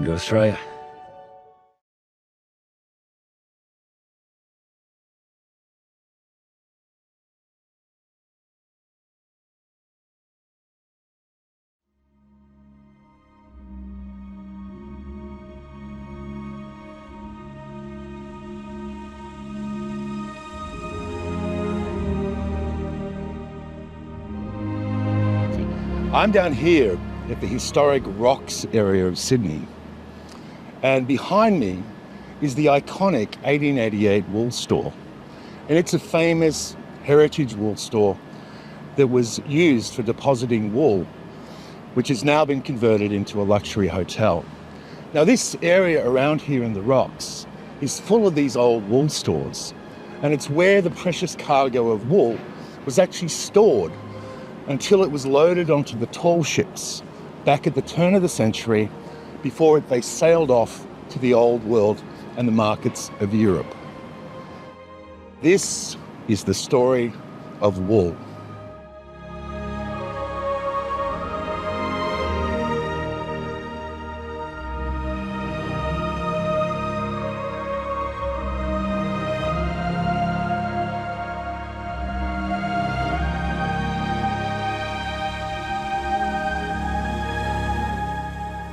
welcome to Australia. I'm down here at the historic Rocks area of Sydney, and behind me is the iconic 1888 wool store. And it's a famous heritage wool store that was used for depositing wool, which has now been converted into a luxury hotel. Now this area around here in the Rocks is full of these old wool stores, and it's where the precious cargo of wool was actually stored until it was loaded onto the tall ships back at the turn of the century before they sailed off to the old world and the markets of Europe. This is the story of wool.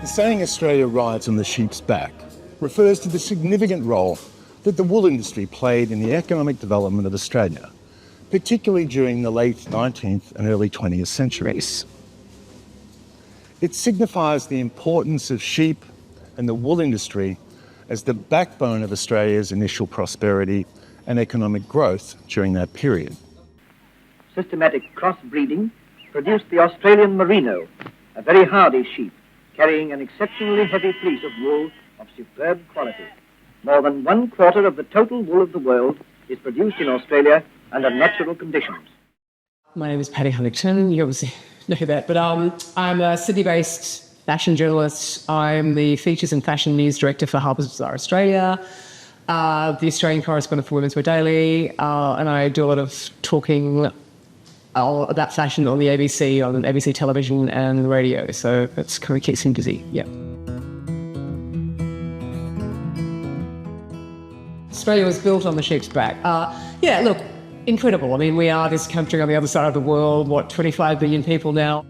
The saying Australia rides on the sheep's back refers to the significant role that the wool industry played in the economic development of Australia, particularly during the late 19th and early 20th centuries. It signifies the importance of sheep and the wool industry as the backbone of Australia's initial prosperity and economic growth during that period. Systematic crossbreeding produced the Australian merino, a very hardy sheep, carrying an exceptionally heavy fleece of wool of superb quality. More than 1/4 of the total wool of the world is produced in Australia under natural conditions. My name is Patty Huntington. You obviously know that, but I'm a Sydney-based fashion journalist. I'm the Features and Fashion News Director for Harper's Bazaar Australia, the Australian correspondent for Women's Wear Daily, and I do a lot of talking about fashion on the ABC, on ABC television and radio, so it's kind of keeps me busy, yeah. Australia was built on the sheep's back. Yeah, look, incredible. I mean, we are this country on the other side of the world, 25 billion people now.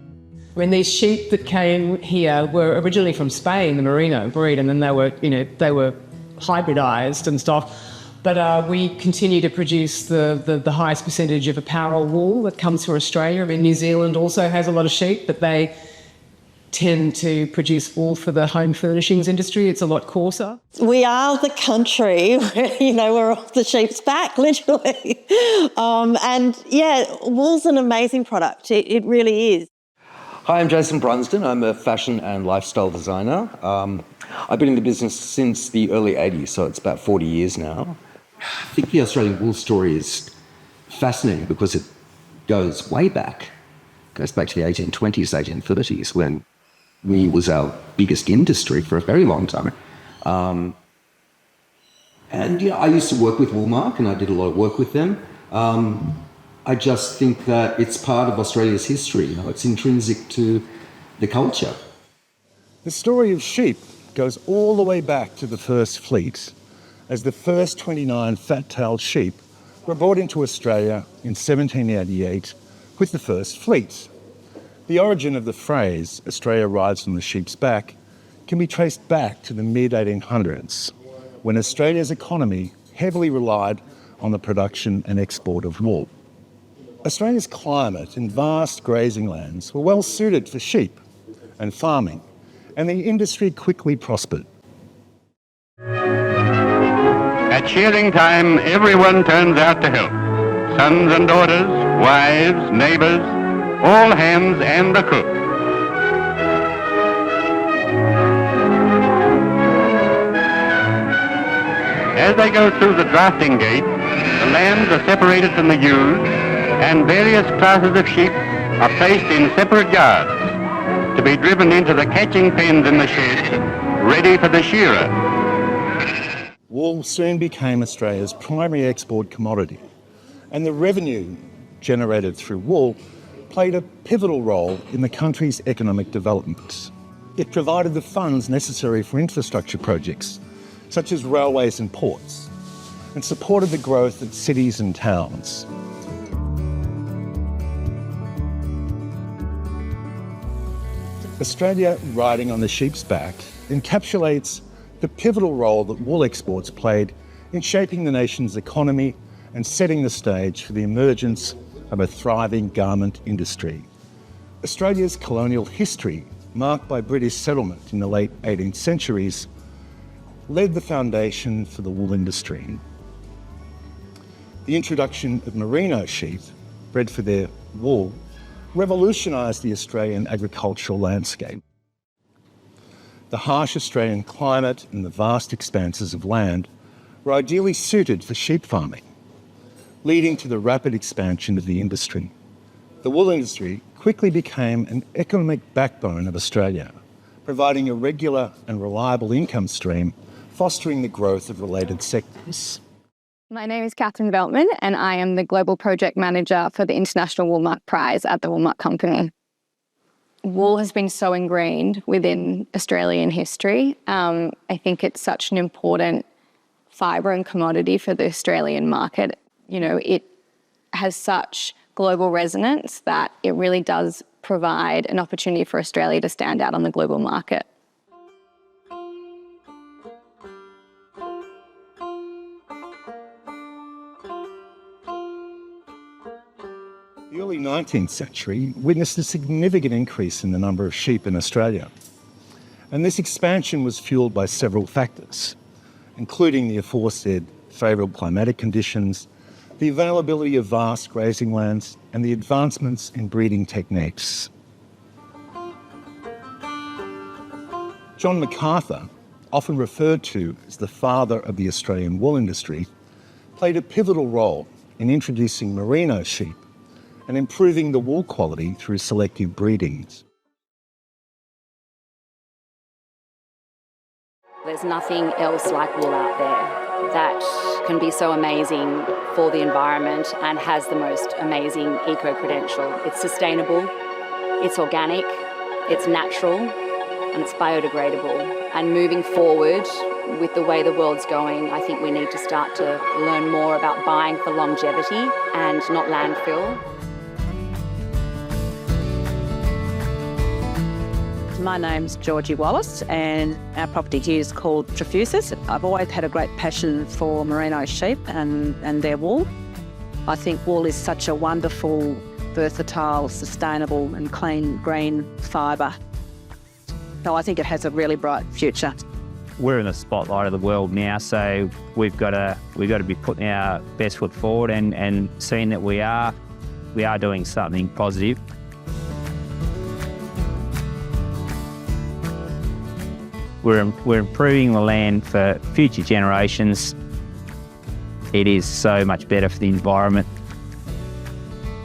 I mean, these sheep that came here were originally from Spain, the merino breed, and then they were hybridized and stuff. But we continue to produce the highest percentage of apparel wool that comes to Australia. I mean, New Zealand also has a lot of sheep, but they tend to produce wool for the home furnishings industry. It's a lot coarser. We are the country where, we're off the sheep's back, literally. And yeah, wool's an amazing product. It really is. Hi, I'm Jason Brunsden. I'm a fashion and lifestyle designer. I've been in the business since the early 80s, so it's about 40 years now. I think the Australian wool story is fascinating because it goes way back. It goes back to the 1820s, 1830s, when wool was our biggest industry for a very long time. I used to work with Woolmark, and I did a lot of work with them. I just think that it's part of Australia's history. It's intrinsic to the culture. The story of sheep goes all the way back to the first fleet, as the first 29 fat-tailed sheep were brought into Australia in 1788 with the first fleet. The origin of the phrase, Australia rides on the sheep's back, can be traced back to the mid-1800s, when Australia's economy heavily relied on the production and export of wool. Australia's climate and vast grazing lands were well suited for sheep and farming, and the industry quickly prospered. At shearing time, everyone turns out to help. Sons and daughters, wives, neighbours, all hands and the cook. As they go through the drafting gate, the lambs are separated from the ewes, and various classes of sheep are placed in separate yards to be driven into the catching pens in the shed, ready for the shearer. Wool soon became Australia's primary export commodity, and the revenue generated through wool played a pivotal role in the country's economic development. It provided the funds necessary for infrastructure projects, such as railways and ports, and supported the growth of cities and towns. Australia riding on the sheep's back encapsulates the pivotal role that wool exports played in shaping the nation's economy and setting the stage for the emergence of a thriving garment industry. Australia's colonial history, marked by British settlement in the late 18th centuries, laid the foundation for the wool industry. The introduction of merino sheep, bred for their wool, revolutionised the Australian agricultural landscape. The harsh Australian climate and the vast expanses of land were ideally suited for sheep farming, leading to the rapid expansion of the industry. The wool industry quickly became an economic backbone of Australia, providing a regular and reliable income stream, fostering the growth of related sectors. My name is Catherine Veltman and I am the Global Project Manager for the International Woolmark Prize at the Woolmark Company. Wool has been so ingrained within Australian history. I think it's such an important fibre and commodity for the Australian market. You know, it has such global resonance that it really does provide an opportunity for Australia to stand out on the global market. The early 19th century witnessed a significant increase in the number of sheep in Australia. And this expansion was fuelled by several factors, including the aforesaid favourable climatic conditions, the availability of vast grazing lands, and the advancements in breeding techniques. John MacArthur, often referred to as the father of the Australian wool industry, played a pivotal role in introducing merino sheep and improving the wool quality through selective breedings. There's nothing else like wool out there that can be so amazing for the environment and has the most amazing eco-credential. It's sustainable, it's organic, it's natural, and it's biodegradable. And moving forward with the way the world's going, I think we need to start to learn more about buying for longevity and not landfill. My name's Georgie Wallace and our property here is called Trefusis. I've always had a great passion for merino sheep and their wool. I think wool is such a wonderful, versatile, sustainable and clean green fibre. So I think it has a really bright future. We're in the spotlight of the world now, so we've got to be putting our best foot forward and seeing that we are doing something positive. We're improving the land for future generations. It is so much better for the environment.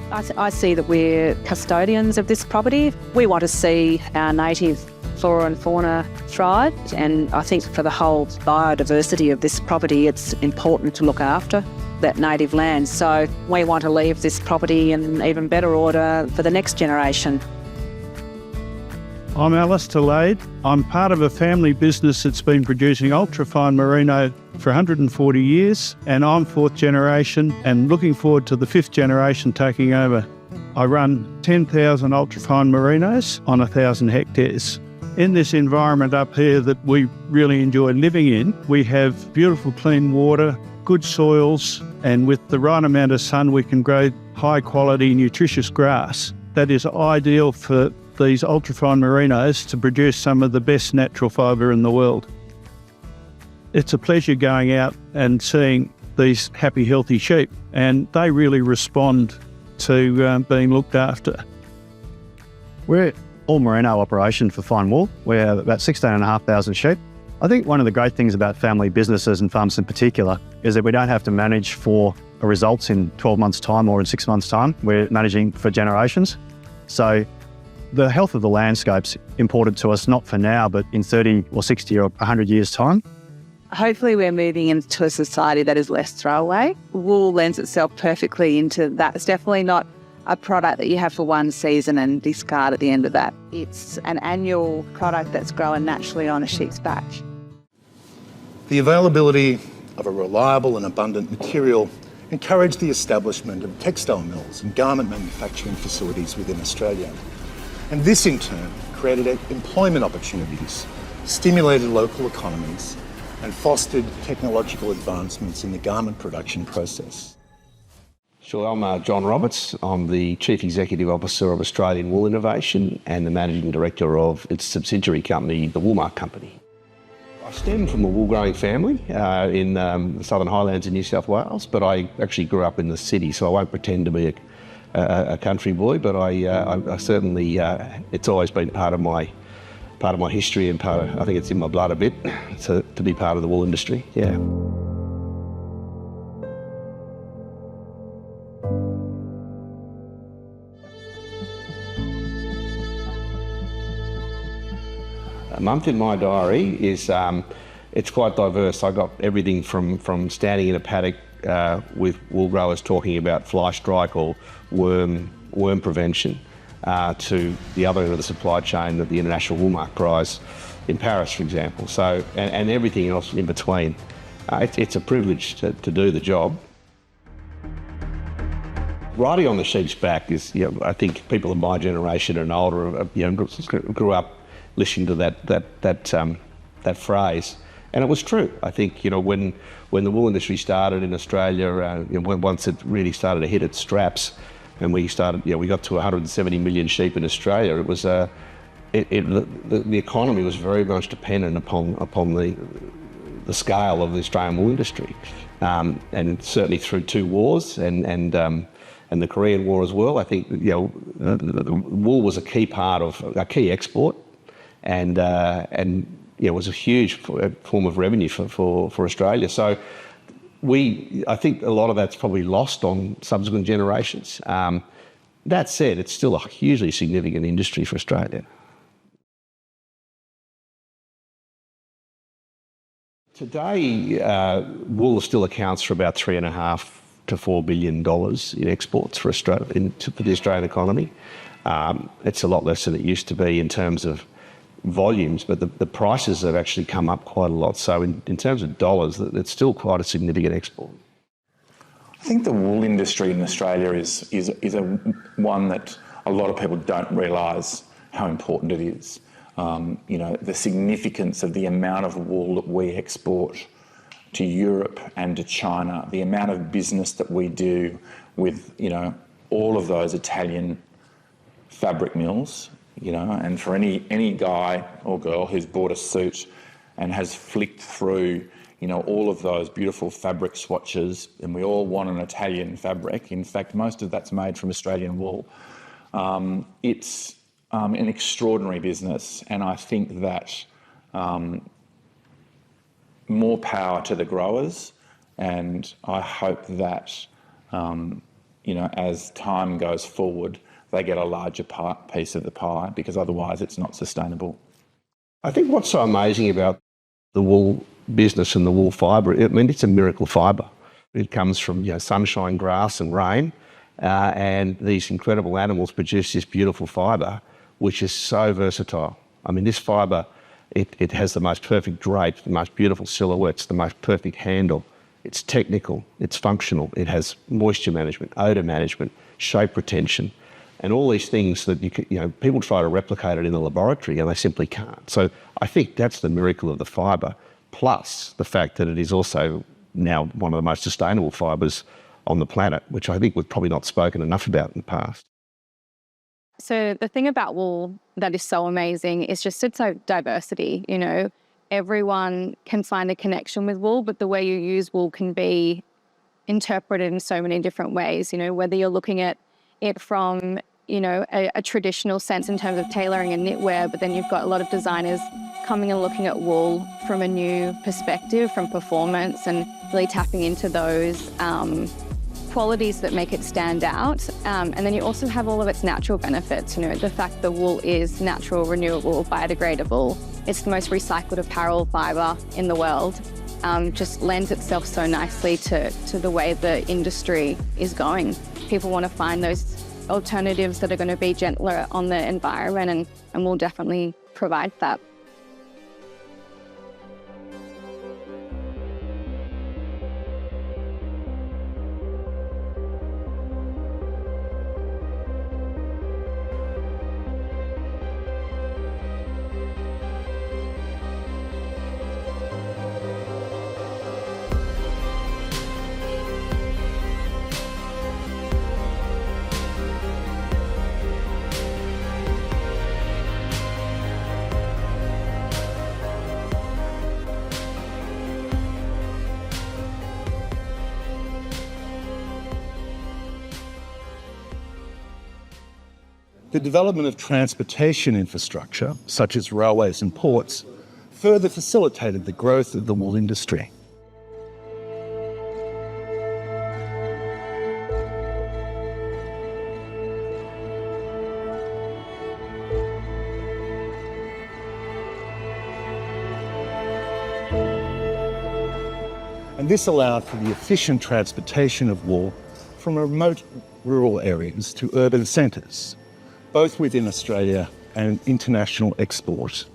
I see that we're custodians of this property. We want to see our native flora and fauna thrive, and I think for the whole biodiversity of this property, it's important to look after that native land. So we want to leave this property in even better order for the next generation. I'm Alistair Lade. I'm part of a family business that's been producing ultrafine merino for 140 years, and I'm fourth generation and looking forward to the fifth generation taking over. I run 10,000 ultrafine merinos on 1,000 hectares. In this environment up here that we really enjoy living in, we have beautiful clean water, good soils, and with the right amount of sun we can grow high quality nutritious grass. That is ideal for these ultrafine merinos to produce some of the best natural fibre in the world. It's a pleasure going out and seeing these happy, healthy sheep, and they really respond to being looked after. We're all merino operation for fine wool. We have about 16,500 sheep. I think one of the great things about family businesses and farms in particular is that we don't have to manage for results in 12 months' time or in 6 months' time. We're managing for generations. So the health of the landscape's important to us, not for now, but in 30 or 60 or 100 years' time. Hopefully we're moving into a society that is less throwaway. Wool lends itself perfectly into that. It's definitely not a product that you have for one season and discard at the end of that. It's an annual product that's growing naturally on a sheep's back. The availability of a reliable and abundant material encouraged the establishment of textile mills and garment manufacturing facilities within Australia. And this in turn created employment opportunities, stimulated local economies, and fostered technological advancements in the garment production process. Sure, I'm John Roberts. I'm the Chief Executive Officer of Australian Wool Innovation and the Managing Director of its subsidiary company, the Woolmark Company. I stem from a wool growing family in the Southern Highlands in New South Wales, but I actually grew up in the city, so I won't pretend to be a country boy, but I certainly, it's always been part of my history and I think it's in my blood a bit to be part of the wool industry, yeah. A month in my diary is, it's quite diverse. I got everything from standing in a paddock with wool growers talking about fly strike or worm prevention to the other end of the supply chain of the International Woolmark Prize in Paris, for example. So, and everything else in between. It's a privilege to do the job. Riding on the sheep's back is, I think people of my generation and older, grew up listening to that phrase, and it was true. I think when the wool industry started in Australia, once it really started to hit its straps, and we got to 170 million sheep in Australia. It was the economy was very much dependent upon the scale of the Australian wool industry, and certainly through two wars and the Korean War as well. I think wool was a key part of a key export. And it was a huge form of revenue for Australia. So I think a lot of that's probably lost on subsequent generations. That said, it's still a hugely significant industry for Australia. Today, wool still accounts for about $3.5 to $4 billion in exports for Australia, for the Australian economy. It's a lot less than it used to be in terms of volumes, but the prices have actually come up quite a lot. So in terms of dollars, it's still quite a significant export. I think the wool industry in Australia is one that a lot of people don't realise how important it is. The significance of the amount of wool that we export to Europe and to China, the amount of business that we do with, all of those Italian fabric mills, and for any guy or girl who's bought a suit and has flicked through, all of those beautiful fabric swatches, and we all want an Italian fabric. In fact, most of that's made from Australian wool. It's an extraordinary business, and I think that more power to the growers, and I hope that, as time goes forward, they get a larger piece of the pie, because otherwise it's not sustainable. I think what's so amazing about the wool business and the wool fibre, it's a miracle fibre. It comes from sunshine, grass and rain, and these incredible animals produce this beautiful fibre, which is so versatile. I mean, this fibre, it has the most perfect drape, the most beautiful silhouettes, the most perfect handle. It's technical, it's functional, it has moisture management, odour management, shape retention, and all these things that people try to replicate it in the laboratory and they simply can't. So I think that's the miracle of the fibre, plus the fact that it is also now one of the most sustainable fibres on the planet, which I think we've probably not spoken enough about in the past. So the thing about wool that is so amazing is just its diversity. Everyone can find a connection with wool, but the way you use wool can be interpreted in so many different ways. Whether you're looking at it from a traditional sense in terms of tailoring and knitwear, but then you've got a lot of designers coming and looking at wool from a new perspective, from performance, and really tapping into those qualities that make it stand out. And then you also have all of its natural benefits. The fact that wool is natural, renewable, biodegradable. It's the most recycled apparel fibre in the world. Just lends itself so nicely to the way the industry is going. People want to find those alternatives that are going to be gentler on the environment, and we'll definitely provide that. The development of transportation infrastructure, such as railways and ports, further facilitated the growth of the wool industry. And this allowed for the efficient transportation of wool from remote rural areas to urban centres, both within Australia and international export.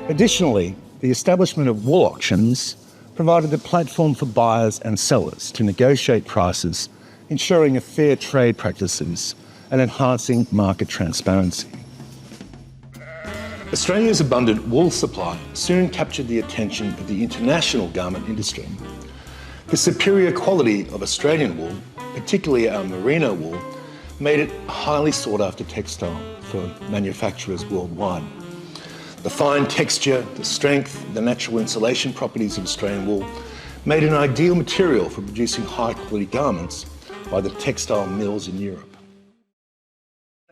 Additionally, the establishment of wool auctions provided a platform for buyers and sellers to negotiate prices, ensuring a fair trade practices and enhancing market transparency. Australia's abundant wool supply soon captured the attention of the international garment industry. The superior quality of Australian wool, particularly our merino wool, made it a highly sought-after textile for manufacturers worldwide. The fine texture, the strength, the natural insulation properties of Australian wool made it an ideal material for producing high-quality garments by the textile mills in Europe.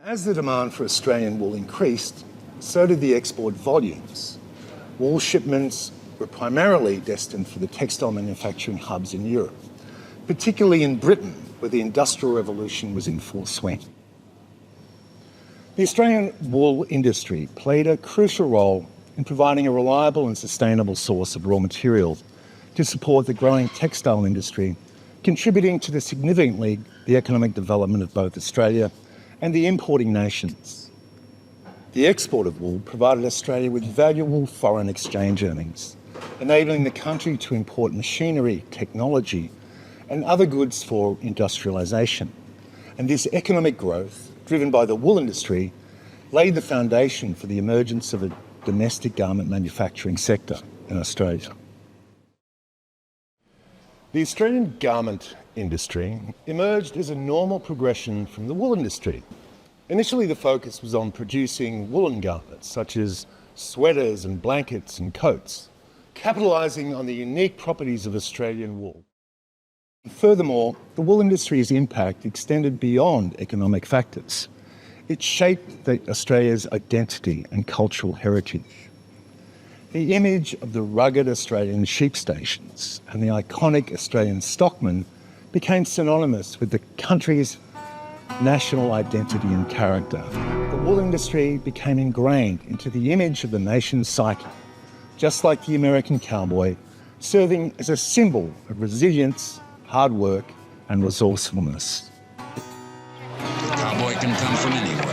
As the demand for Australian wool increased, so did the export volumes. Wool shipments were primarily destined for the textile manufacturing hubs in Europe, particularly in Britain, where the Industrial Revolution was in full swing. The Australian wool industry played a crucial role in providing a reliable and sustainable source of raw materials to support the growing textile industry, contributing to significantly the economic development of both Australia and the importing nations. The export of wool provided Australia with valuable foreign exchange earnings, enabling the country to import machinery, technology, and other goods for industrialisation. And this economic growth, driven by the wool industry, laid the foundation for the emergence of a domestic garment manufacturing sector in Australia. The Australian garment industry emerged as a normal progression from the wool industry. Initially, the focus was on producing woolen garments, such as sweaters and blankets and coats, capitalising on the unique properties of Australian wool. Furthermore, the wool industry's impact extended beyond economic factors. It shaped Australia's identity and cultural heritage. The image of the rugged Australian sheep stations and the iconic Australian stockman became synonymous with the country's national identity and character. The wool industry became ingrained into the image of the nation's psyche, just like the American cowboy, serving as a symbol of resilience, hard work, and resourcefulness. The cowboy can come from anywhere.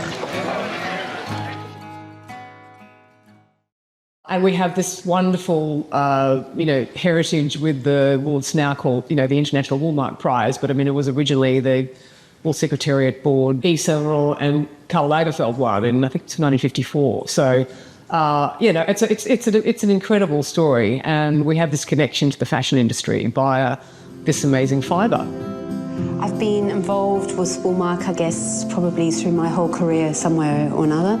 And we have this wonderful, heritage with the wool. It's now called, the International Woolmark Prize, but it was originally the Wool Secretariat Board, Isogawa and Karl Lagerfeld won in, I think it's 1954. So, it's an incredible story, and we have this connection to the fashion industry via this amazing fibre. I've been involved with Woolmark, I guess, probably through my whole career somewhere or another.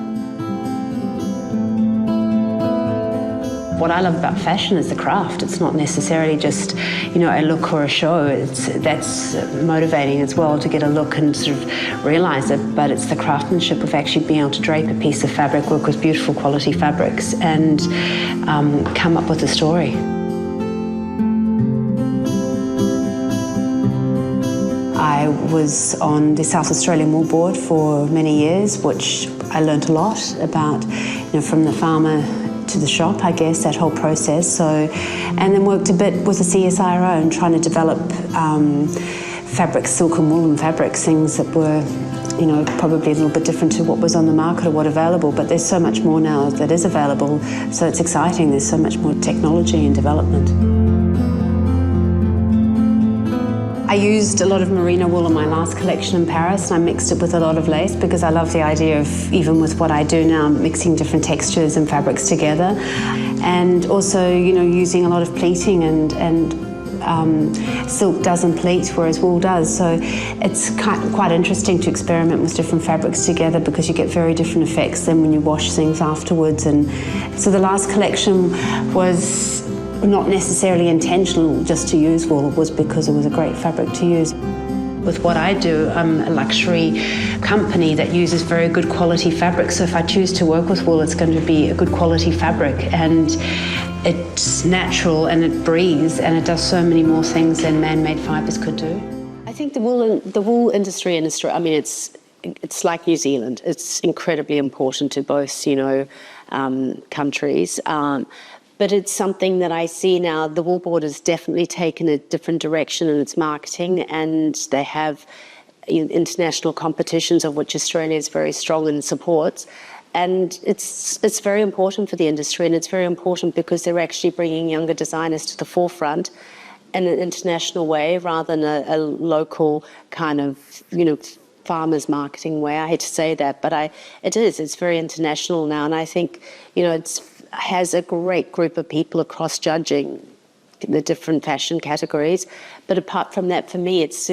What I love about fashion is the craft. It's not necessarily just, a look or a show. That's motivating as well to get a look and sort of realise it, but it's the craftsmanship of actually being able to drape a piece of fabric, work with beautiful quality fabrics and come up with a story. I I was on the South Australian Wool Board for many years, which I learnt a lot about, from the farmer to the shop, I guess, that whole process. So, and then worked a bit with the CSIRO and trying to develop fabrics, silk and woolen fabrics, things that were, probably a little bit different to what was on the market or what available, but there's so much more now that is available, so it's exciting. There's so much more technology and development. I used a lot of merino wool in my last collection in Paris, and I mixed it with a lot of lace because I love the idea of, even with what I do now, mixing different textures and fabrics together, and also, using a lot of pleating and silk doesn't pleat, whereas wool does. So it's quite interesting to experiment with different fabrics together because you get very different effects than when you wash things afterwards. And so the last collection was not necessarily intentional just to use wool, it was because it was a great fabric to use. With what I do, I'm a luxury company that uses very good quality fabric, so if I choose to work with wool, it's going to be a good quality fabric, and it's natural and it breathes and it does so many more things than man-made fibres could do. I think the wool industry in Australia, it's like New Zealand. It's incredibly important to both, countries. But it's something that I see now, the Wool Board has definitely taken a different direction in its marketing, and they have international competitions of which Australia is very strong and supports. And it's very important for the industry, and it's very important because they're actually bringing younger designers to the forefront in an international way rather than a local kind of, farmers marketing way. I hate to say that, but it's very international now, and I think, it has a great group of people across judging the different fashion categories. But apart from that, for me, it's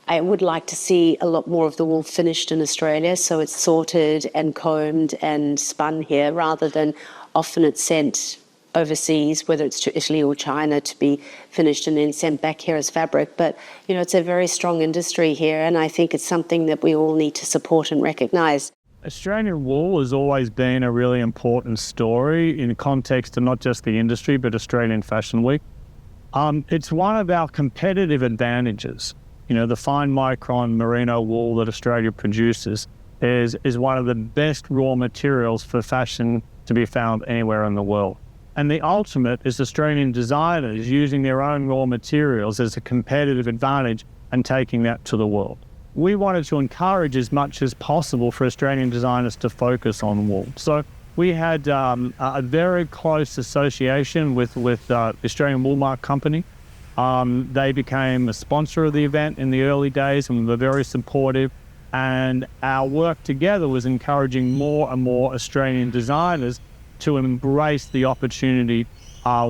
I would like to see a lot more of the wool finished in Australia, so it's sorted and combed and spun here rather than often it's sent overseas, whether it's to Italy or China, to be finished and then sent back here as fabric. But, it's a very strong industry here, and I think it's something that we all need to support and recognise. Australian wool has always been a really important story in context of not just the industry, but Australian Fashion Week. It's one of our competitive advantages. The fine micron merino wool that Australia produces is one of the best raw materials for fashion to be found anywhere in the world. And the ultimate is Australian designers using their own raw materials as a competitive advantage and taking that to the world. We wanted to encourage as much as possible for Australian designers to focus on wool. So we had a very close association with the Australian Woolmark Company. They became a sponsor of the event in the early days and were very supportive. And our work together was encouraging more and more Australian designers to embrace the opportunity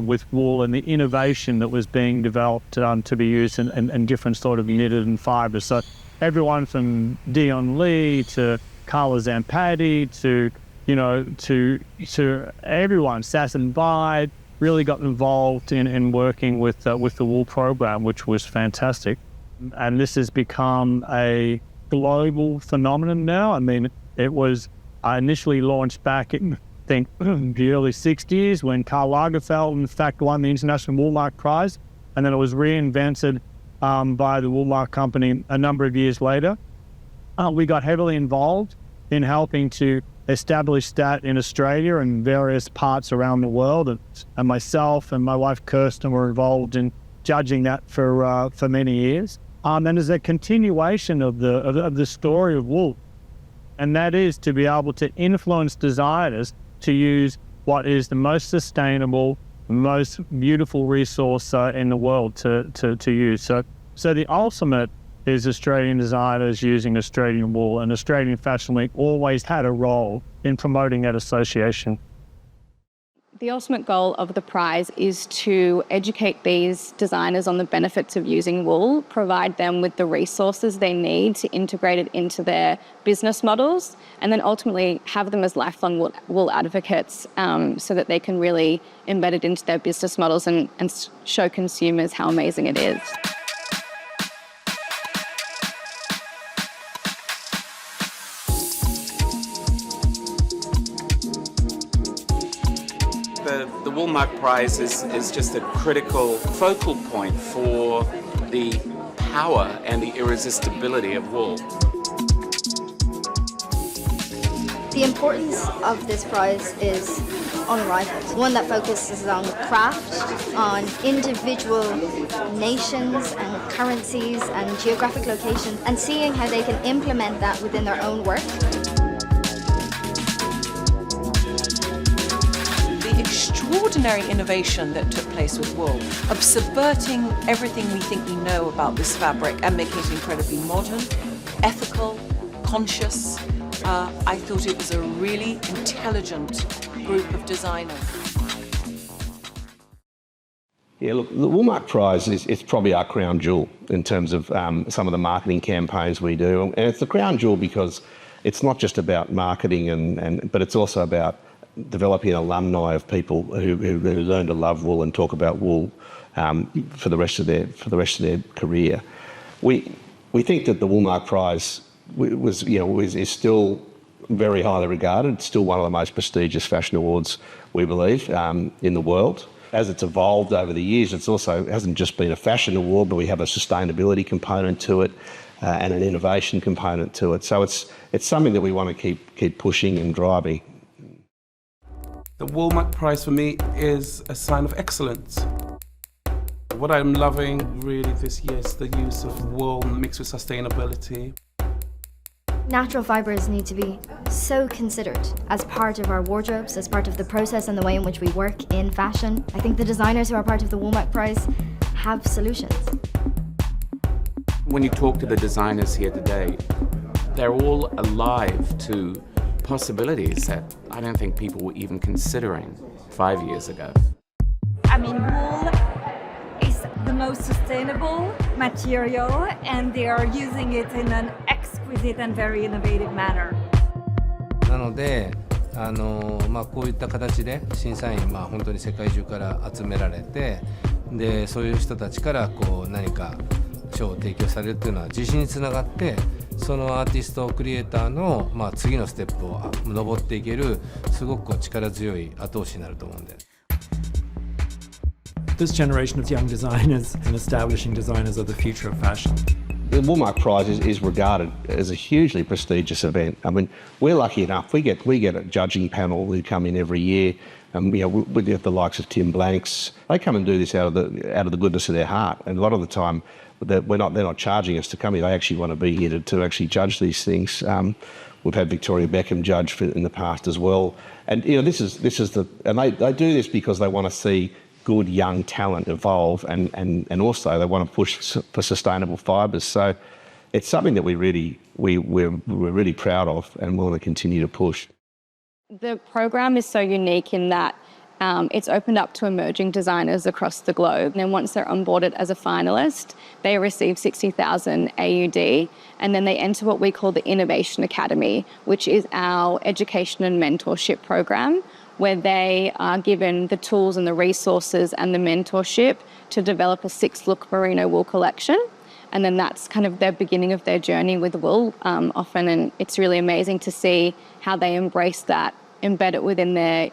with wool and the innovation that was being developed to be used in different sort of knitted and fibres. So everyone from Dion Lee to Carla Zampatti to everyone, Sass and Bide, really got involved in working with the wool program, which was fantastic. And this has become a global phenomenon now. It was initially launched back in, I think, the early 60s when Karl Lagerfeld, in fact, won the International Woolmark Prize. And then it was reinvented by the Woolmark Company a number of years later. We got heavily involved in helping to establish that in Australia and various parts around the world. And myself and my wife Kirsten were involved in judging that for many years. And as a continuation of the story of wool, and that is to be able to influence designers to use what is the most sustainable, most beautiful resource in the world to use. So the ultimate is Australian designers using Australian wool, and Australian Fashion Week always had a role in promoting that association. The ultimate goal of the prize is to educate these designers on the benefits of using wool, provide them with the resources they need to integrate it into their business models, and then ultimately have them as lifelong wool advocates so that they can really embed it into their business models and show consumers how amazing it is. The Woolmark Prize is just a critical focal point for the power and the irresistibility of wool. The importance of this prize is unrivaled. One that focuses on craft, on individual nations and currencies and geographic locations, and seeing how they can implement that within their own work. The extraordinary innovation that took place with wool, of subverting everything we think we know about this fabric and making it incredibly modern, ethical, conscious. I thought it was a really intelligent group of designers. Yeah, look, the Woolmark Prize is probably our crown jewel in terms of some of the marketing campaigns we do. And it's the crown jewel because it's not just about marketing, but it's also about developing an alumni of people who learn to love wool and talk about wool for the rest of their career. We think that the Woolmark Prize is still very highly regarded. It's still one of the most prestigious fashion awards, we believe, in the world. As it's evolved over the years, it hasn't just been a fashion award, but we have a sustainability component to it and an innovation component to it. So it's something that we want to keep pushing and driving. The Woolmark Prize for me is a sign of excellence. What I'm loving really this year is the use of wool mixed with sustainability. Natural fibres need to be so considered as part of our wardrobes, as part of the process and the way in which we work in fashion. I think the designers who are part of the Woolmark Prize have solutions. When you talk to the designers here today, they're all alive to possibilities that I don't think people were even considering 5 years ago. I mean, wool is the most sustainable material, and they are using it in an exquisite and very innovative manner. なので、こういった形で審査員、本当に世界中から集められて、でそういう人たちから何か賞を提供されるっていうのは自信につながって、そのアーティストクリエイターの次のステップを登っていけるすごく力強い後押しになると思うんで。This generation of young designers and establishing designers are the future of fashion. The Woolmark Prize is regarded as a hugely prestigious event. I mean, we're lucky enough. We get a judging panel who come in every year. We get the likes of Tim Blanks. They come and do this out of the goodness of their heart. And a lot of the time, they're not charging us to come here. They actually want to be here to actually judge these things. We've had Victoria Beckham judge in the past as well. And they do this because they want to see good young talent evolve, and also they want to push for sustainable fibres. So it's something that we're really proud of and want to continue to push. The program is so unique in that it's opened up to emerging designers across the globe. And then once they're onboarded as a finalist, they receive 60,000 AUD, and then they enter what we call the Innovation Academy, which is our education and mentorship program, where they are given the tools and the resources and the mentorship to develop a 6-look merino wool collection. And then that's kind of their beginning of their journey with wool often. And it's really amazing to see how they embrace that, embed it within their,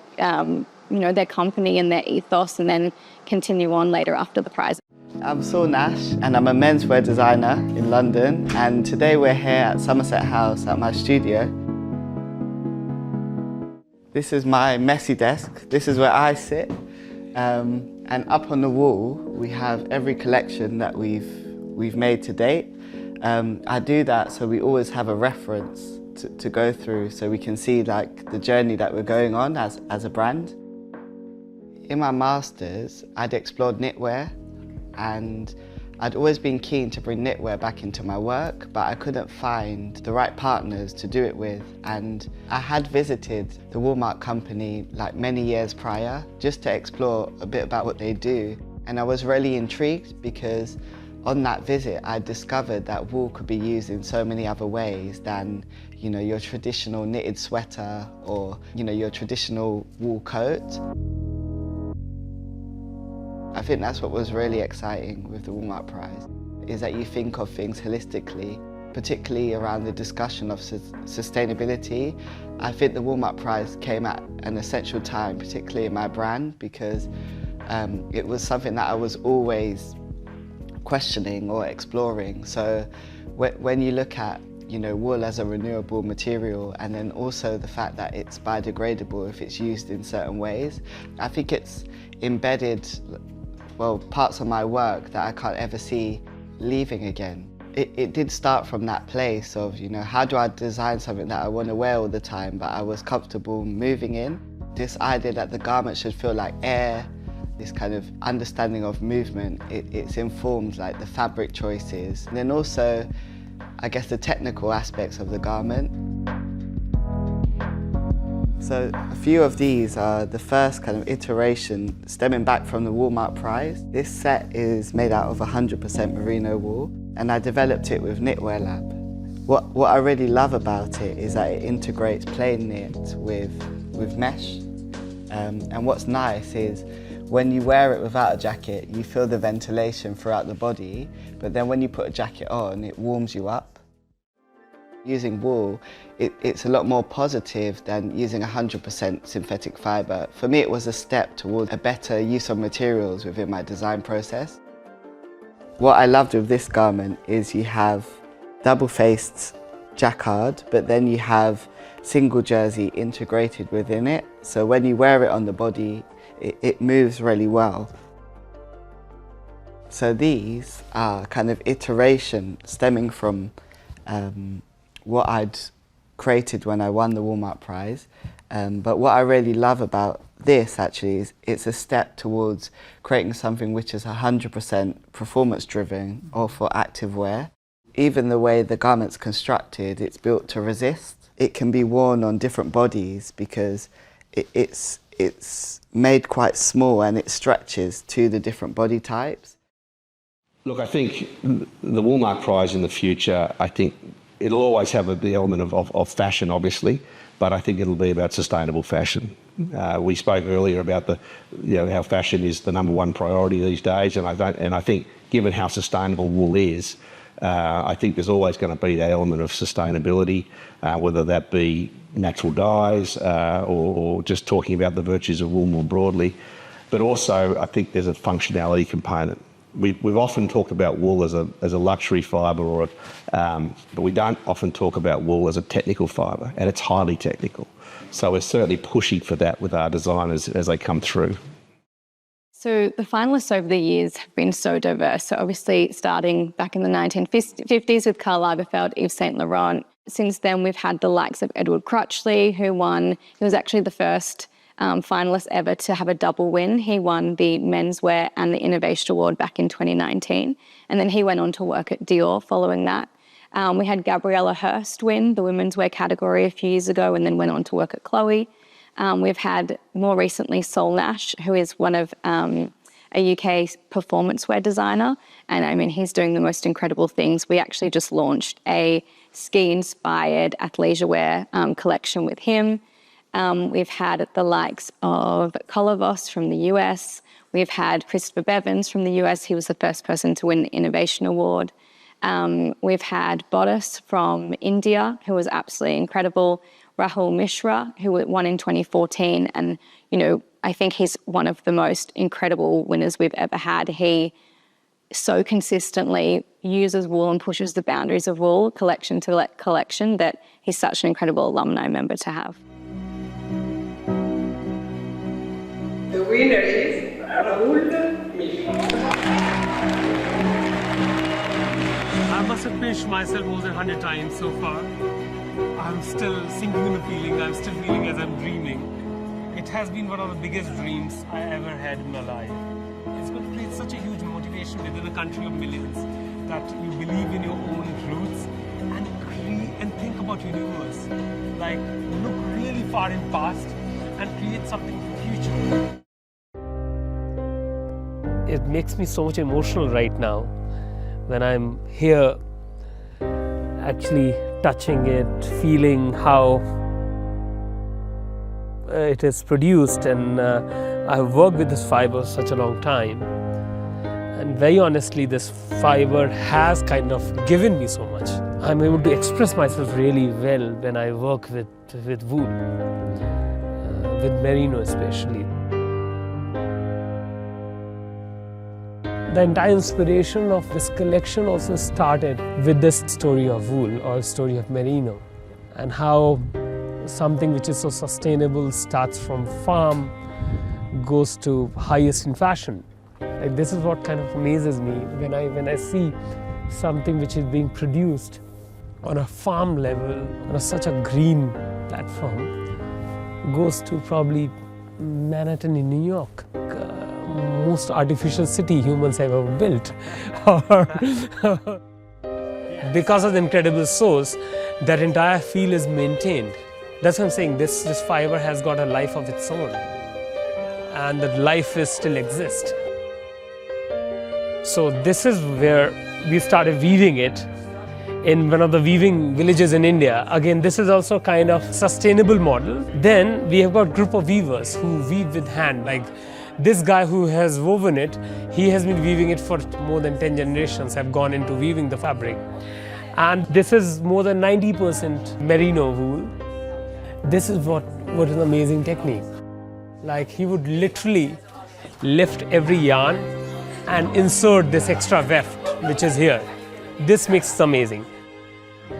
their company and their ethos, and then continue on later after the prize. I'm Saul Nash, and I'm a menswear designer in London. And today we're here at Somerset House at my studio. This is my messy desk. This is where I sit. And up on the wall, we have every collection that we've made to date. I do that so we always have a reference to go through, so we can see the journey that we're going on as a brand. In my masters, I'd explored knitwear, and I'd always been keen to bring knitwear back into my work, but I couldn't find the right partners to do it with. And I had visited the Woolmark company many years prior, just to explore a bit about what they do. And I was really intrigued because on that visit, I discovered that wool could be used in so many other ways than, your traditional knitted sweater or, your traditional wool coat. I think that's what was really exciting with the Woolmark Prize, is that you think of things holistically, particularly around the discussion of sustainability. I think the Woolmark Prize came at an essential time, particularly in my brand, because it was something that I was always questioning or exploring. So when you look at wool as a renewable material, and then also the fact that it's biodegradable if it's used in certain ways, I think it's embedded, parts of my work that I can't ever see leaving again. It did start from that place of, how do I design something that I want to wear all the time, but I was comfortable moving in? This idea that the garment should feel like air, this kind of understanding of movement, it's informed like the fabric choices, and then also I guess the technical aspects of the garment. So a few of these are the first kind of iteration stemming back from the Woolmark Prize. This set is made out of 100% merino wool, and I developed it with Knitwear Lab. What I really love about it is that it integrates plain knit with mesh. And what's nice is when you wear it without a jacket, you feel the ventilation throughout the body, but then when you put a jacket on, it warms you up. Using wool, it's a lot more positive than using 100% synthetic fibre. For me, it was a step towards a better use of materials within my design process. What I loved with this garment is you have double-faced jacquard, but then you have single jersey integrated within it. So when you wear it on the body, it moves really well. So these are kind of iteration stemming from what I'd created when I won the Woolmark Prize. But what I really love about this actually is it's a step towards creating something which is 100% performance driven or for active wear. Even the way the garment's constructed, it's built to resist. It can be worn on different bodies because it's made quite small and it stretches to the different body types. Look, I think the Woolmark Prize in the future, I think it'll always have the element of fashion, obviously, but I think it'll be about sustainable fashion. We spoke earlier about how fashion is the #1 priority these days, and I think given how sustainable wool is, I think there's always going to be that element of sustainability, whether that be natural dyes or just talking about the virtues of wool more broadly. But also, I think there's a functionality component. We've often talked about wool as a luxury fibre, but we don't often talk about wool as a technical fibre, and it's highly technical. So we're certainly pushing for that with our designers as they come through. So the finalists over the years have been so diverse. So obviously starting back in the 1950s with Karl Lagerfeld, Yves Saint Laurent. Since then we've had the likes of Edward Crutchley, who won. He was actually the first finalist ever to have a double win. He won the menswear and the Innovation Award back in 2019. And then he went on to work at Dior following that. We had Gabriella Hearst win the women's wear category a few years ago and then went on to work at Chloe. We've had more recently Sol Nash, who is one of a UK performance wear designer. And I mean, he's doing the most incredible things. We actually just launched a ski-inspired athleisure wear collection with him. We've had the likes of Collavos from the US. We've had Christopher Bevins from the US. He was the first person to win the Innovation Award. We've had Bodice from India, who was absolutely incredible. Rahul Mishra, who won in 2014. And, I think he's one of the most incredible winners we've ever had. He so consistently uses wool and pushes the boundaries of wool, collection to collection, that he's such an incredible alumni member to have. The winner is Rahul Mishra. I must have pinched myself more than 100 times so far. I'm still sinking in the feeling. I'm still feeling as I'm dreaming. It has been one of the biggest dreams I ever had in my life. It's going to create such a huge motivation within a country of millions that you believe in your own roots and think about universe. Like, look really far in past and create something for the future. It makes me so much emotional right now when I'm here actually touching it, feeling how it is produced, and I've worked with this fiber for such a long time, and very honestly this fiber has kind of given me so much. I'm able to express myself really well when I work with wool, with merino especially. The entire inspiration of this collection also started with this story of wool or story of merino, and how something which is so sustainable starts from farm, goes to highest in fashion. Like, this is what kind of amazes me when I see something which is being produced on a farm level, on such a green platform, goes to probably Manhattan in New York, most artificial city humans have ever built. Because of the incredible source, that entire field is maintained. That's what I'm saying, this fiber has got a life of its own, and that life is still exists. So this is where we started weaving it in one of the weaving villages in India. Again, this is also kind of sustainable model. Then we have got group of weavers who weave with hand. Like this guy who has woven it, he has been weaving it for more than 10 generations, have gone into weaving the fabric. And this is more than 90% merino wool. This is what is an amazing technique. Like he would literally lift every yarn and insert this extra weft, which is here. This makes it amazing.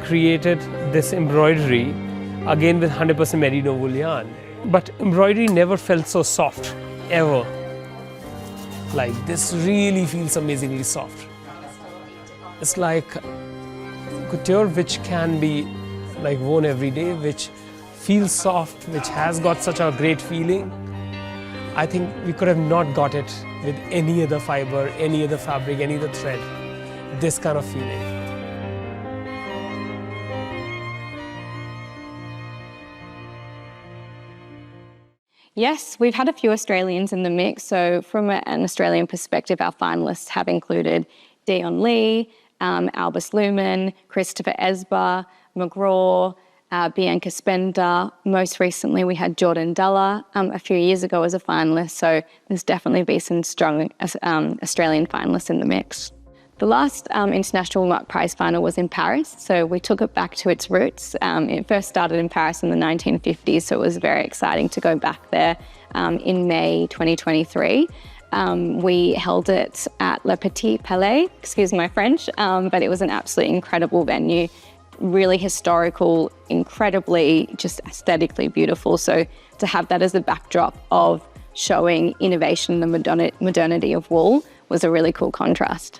Created this embroidery, again with 100% merino wool yarn. But embroidery never felt so soft, ever. Like this really feels amazingly soft. It's like couture which can be like worn every day, which feels soft, which has got such a great feeling. I think we could have not got it with any other fiber, any other fabric, any other thread. This kind of feeling. Yes, we've had a few Australians in the mix. So from an Australian perspective, our finalists have included Dion Lee, Albus Lumen, Christopher Esba, McGraw, Bianca Spender. Most recently, we had Jordan Duller a few years ago as a finalist. So there's definitely been some strong Australian finalists in the mix. The last International Woolmark Prize final was in Paris, so we took it back to its roots. It first started in Paris in the 1950s, so it was very exciting to go back there in May 2023. We held it at Le Petit Palais, excuse my French, but it was an absolutely incredible venue, really historical, incredibly just aesthetically beautiful. So to have that as the backdrop of showing innovation and the modernity of wool was a really cool contrast.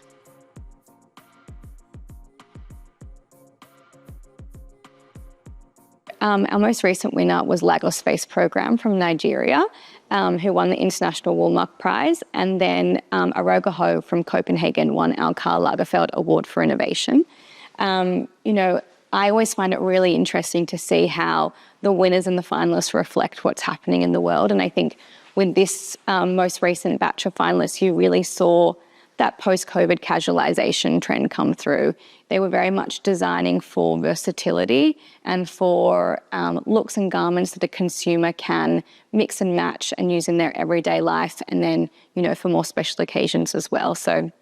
Our most recent winner was Lagos Space Program from Nigeria, who won the International Woolmark Prize, and then Aroga Ho from Copenhagen won our Karl Lagerfeld Award for Innovation. You know, I always find it really interesting to see how the winners and the finalists reflect what's happening in the world, and I think with this most recent batch of finalists, you really saw that post-COVID casualisation trend come through. They were very much designing for versatility and for looks and garments that a consumer can mix and match and use in their everyday life, and then, you know, for more special occasions as well. So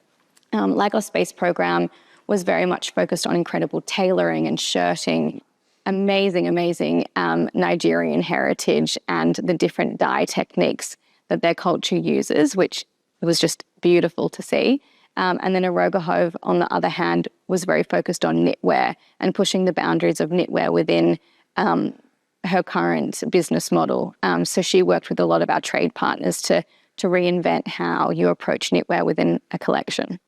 Lagos Space Program was very much focused on incredible tailoring and shirting, amazing Nigerian heritage and the different dye techniques that their culture uses, which was just beautiful to see. And then Aroga Hove, on the other hand, was very focused on knitwear and pushing the boundaries of knitwear within her current business model. So she worked with a lot of our trade partners to reinvent how you approach knitwear within a collection.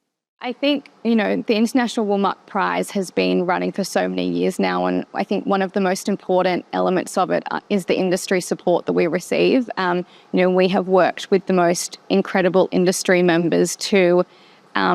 I think, you know, the International Woolmark Prize has been running for so many years now, and I think one of the most important elements of it is the industry support that we receive. You know, we have worked with the most incredible industry members to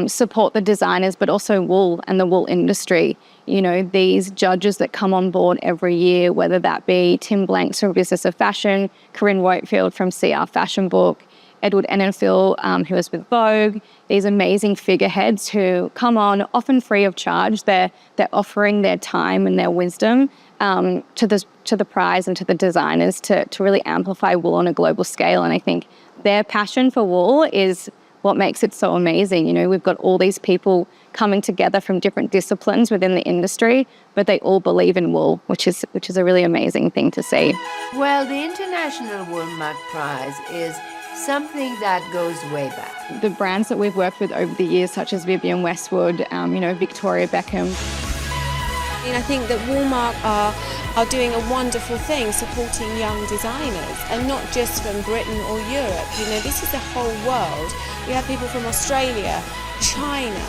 support the designers, but also wool and the wool industry. You know, these judges that come on board every year, whether that be Tim Blanks from Business of Fashion, Corinne Whitefield from CR Fashion Book, Edward Enenfield, who is with Vogue, these amazing figureheads who come on often free of charge. They're offering their time and their wisdom to the prize and to the designers to really amplify wool on a global scale. And I think their passion for wool is what makes it so amazing. You know, we've got all these people coming together from different disciplines within the industry, but they all believe in wool, which is a really amazing thing to see. Well, the International Woolmark Prize is something that goes way back. The brands that we've worked with over the years, such as Vivienne Westwood, Victoria Beckham. And I think that Woolmark are doing a wonderful thing supporting young designers, and not just from Britain or Europe. This is the whole world. We have people from Australia, China,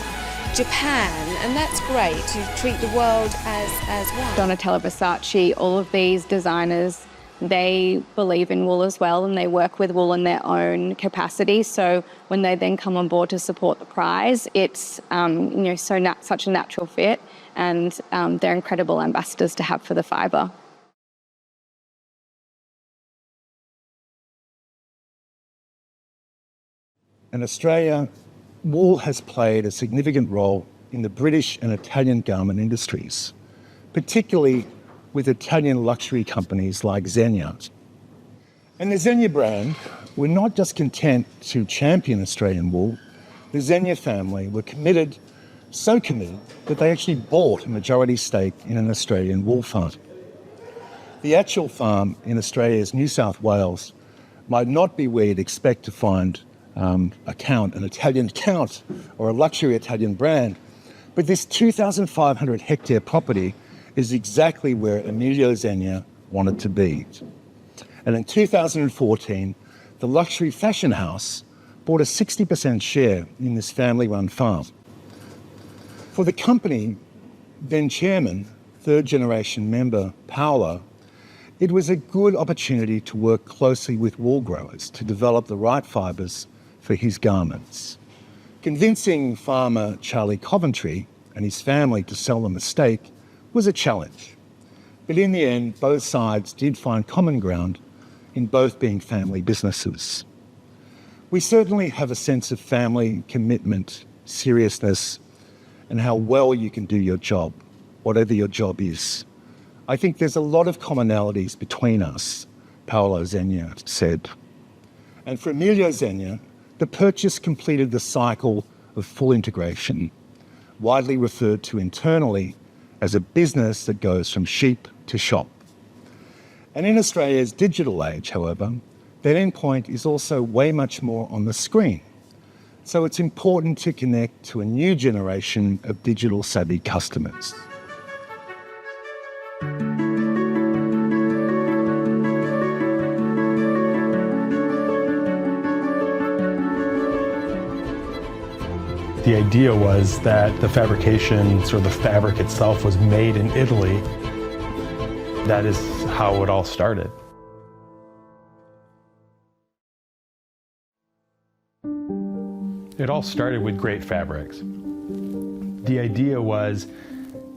Japan, and that's great to treat the world as one. Donatella Versace, all of these designers, they believe in wool as well, and they work with wool in their own capacity. So when they then come on board to support the prize, it's such a natural fit, and they're incredible ambassadors to have for the fibre. In Australia, wool has played a significant role in the British and Italian garment industries, particularly with Italian luxury companies like Zegna. And the Zegna brand were not just content to champion Australian wool. The Zegna family were so committed that they actually bought a majority stake in an Australian wool farm. The actual farm in Australia's New South Wales might not be where you'd expect to find an Italian count or a luxury Italian brand, but this 2,500 hectare property is exactly where Emilio Zegna wanted to be. And in 2014, the luxury fashion house bought a 60% share in this family-run farm. For the company, then chairman, third-generation member Paolo, it was a good opportunity to work closely with wool growers to develop the right fibres for his garments. Convincing farmer Charlie Coventry and his family to sell them a stake was a challenge. But in the end, both sides did find common ground in both being family businesses. We certainly have a sense of family, commitment, seriousness, and how well you can do your job, whatever your job is. I think there's a lot of commonalities between us, Paolo Zegna said. And for Emilio Zegna, the purchase completed the cycle of full integration, widely referred to internally as a business that goes from sheep to shop. And in Australia's digital age, however, that endpoint is also way much more on the screen. So it's important to connect to a new generation of digital savvy customers. The idea was that the fabrication, the fabric itself, was made in Italy. That is how it all started. It all started with great fabrics. The idea was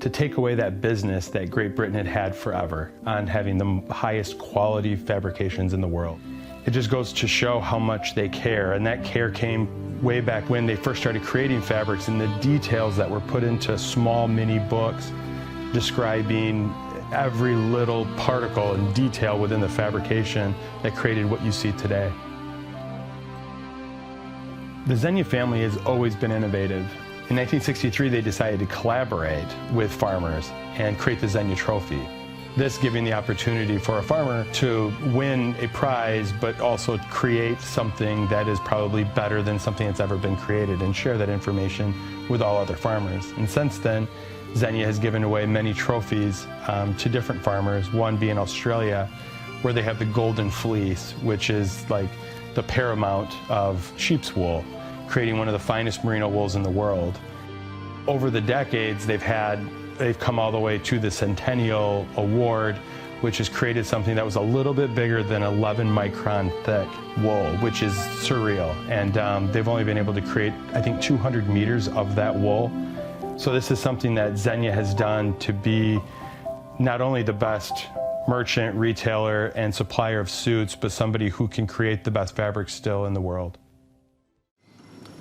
to take away that business that Great Britain had had forever on having the highest quality fabrications in the world. It just goes to show how much they care, and that care came way back when they first started creating fabrics, and the details that were put into small mini books describing every little particle and detail within the fabrication that created what you see today. The Zegna family has always been innovative. In 1963, they decided to collaborate with farmers and create the Zegna Trophy. This giving the opportunity for a farmer to win a prize, but also create something that is probably better than something that's ever been created, and share that information with all other farmers. And since then, Zegna has given away many trophies to different farmers, one being Australia, where they have the Golden Fleece, which is like the paramount of sheep's wool, creating one of the finest merino wools in the world. Over the decades, they've come all the way to the Centennial Award, which has created something that was a little bit bigger than 11 micron thick wool, which is surreal. And they've only been able to create, I think, 200 meters of that wool. So this is something that Zegna has done to be not only the best merchant, retailer, and supplier of suits, but somebody who can create the best fabrics still in the world.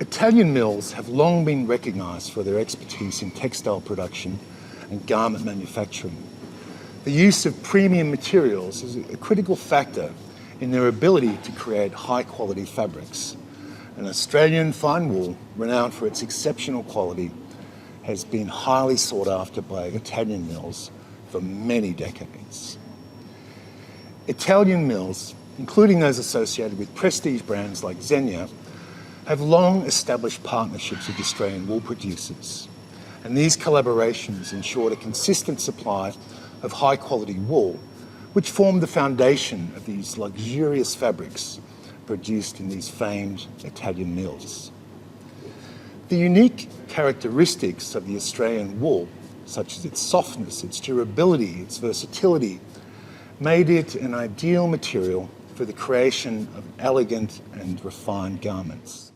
Italian mills have long been recognised for their expertise in textile production and garment manufacturing. The use of premium materials is a critical factor in their ability to create high-quality fabrics. And Australian fine wool, renowned for its exceptional quality, has been highly sought after by Italian mills for many decades. Italian mills including those associated with prestige brands like Xenia, have long established partnerships with Australian wool producers. And these collaborations ensured a consistent supply of high quality wool, which formed the foundation of these luxurious fabrics produced in these famed Italian mills. The unique characteristics of the Australian wool, such as its softness, its durability, its versatility, made it an ideal material for the creation of elegant and refined garments.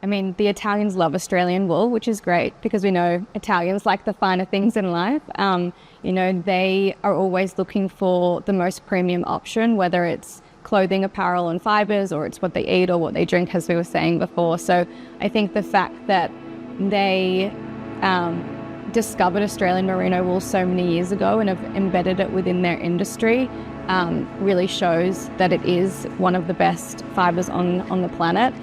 I mean, the Italians love Australian wool, which is great because we know Italians like the finer things in life. You know, they are always looking for the most premium option, whether it's clothing, apparel and fibres, or it's what they eat or what they drink, as we were saying before. So I think the fact that they discovered Australian merino wool so many years ago and have embedded it within their industry really shows that it is one of the best fibres on the planet.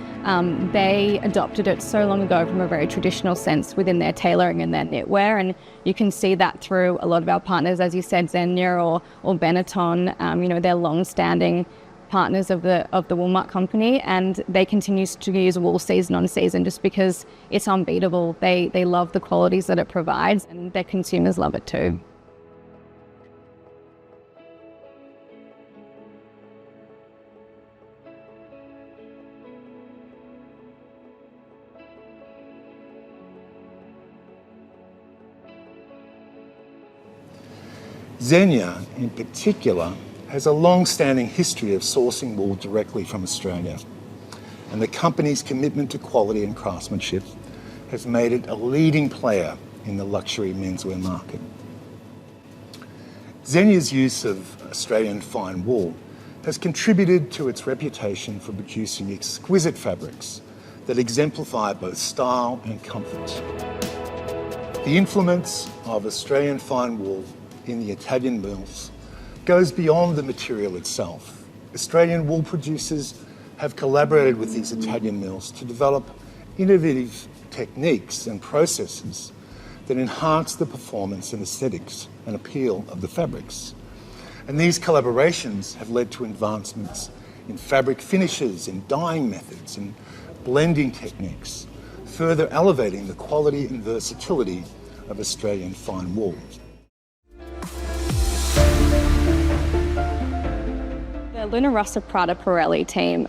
They adopted it so long ago from a very traditional sense within their tailoring and their knitwear, and you can see that through a lot of our partners, as you said, Xenia or Benetton. You know, they're long-standing partners of the Woolmark company, and they continue to use wool season on season just because it's unbeatable. They love the qualities that it provides, and their consumers love it too. Xenia, in particular, has a long-standing history of sourcing wool directly from Australia, and the company's commitment to quality and craftsmanship has made it a leading player in the luxury menswear market. Xenia's use of Australian fine wool has contributed to its reputation for producing exquisite fabrics that exemplify both style and comfort. The influence of Australian fine wool in the Italian mills goes beyond the material itself. Australian wool producers have collaborated with these Italian mills to develop innovative techniques and processes that enhance the performance and aesthetics and appeal of the fabrics. And these collaborations have led to advancements in fabric finishes, in dyeing methods, in blending techniques, further elevating the quality and versatility of Australian fine wool. The Luna Rossa Prada Pirelli team,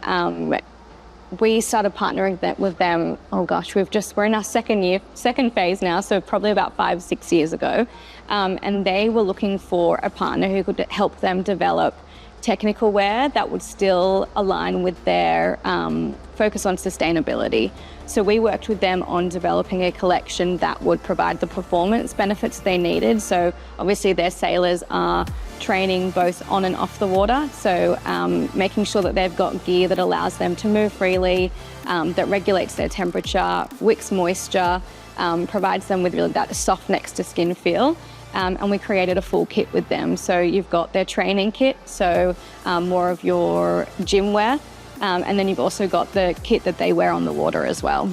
we started partnering with them, oh gosh, we're in our second phase now, so probably about 5-6 years ago. And they were looking for a partner who could help them develop technical wear that would still align with their focus on sustainability. So we worked with them on developing a collection that would provide the performance benefits they needed. So obviously their sailors are training both on and off the water, so making sure that they've got gear that allows them to move freely, that regulates their temperature, wicks moisture, provides them with really that soft next to skin feel. And we created a full kit with them. So you've got their training kit, so more of your gym wear, and then you've also got the kit that they wear on the water as well.